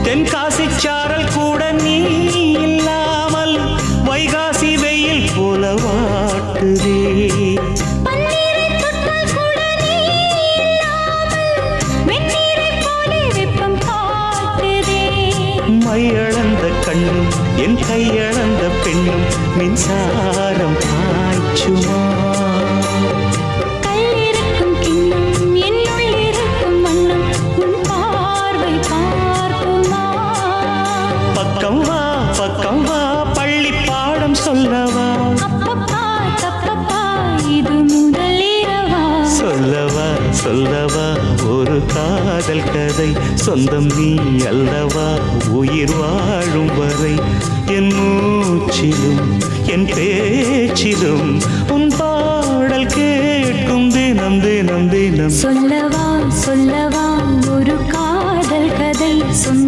தென்காசி சாரல் கூட நீ இல்லாமல் வைகாசி வெயில் போல வாட்டுதே. மையளந்த கண்ணும் என் கையளந்த பெண்ணும் மின்சாரம் பாய்ச்சுமா. கல்லிருக்கும் கிண்ணம் என்னுள் இருக்கும் வண்ணம் உன் பார்வை பார்க்குமா. பக்கம் வா பள்ளி பாடம் சொல்லவா. அப்பப்பா தப்பப்பா இது முதல் இரவா. சொல்லவா ஒரு காதல் கதை சொந்தம் நீ அல்லவா உயிர் வாழும் வரை. என் மூச்சிலும் என் பேச்சிலும் உன் பாடல் கேட்கும் தினம் தினம் தினம். சொல்லவா ஒரு காதல் கதை சொந்த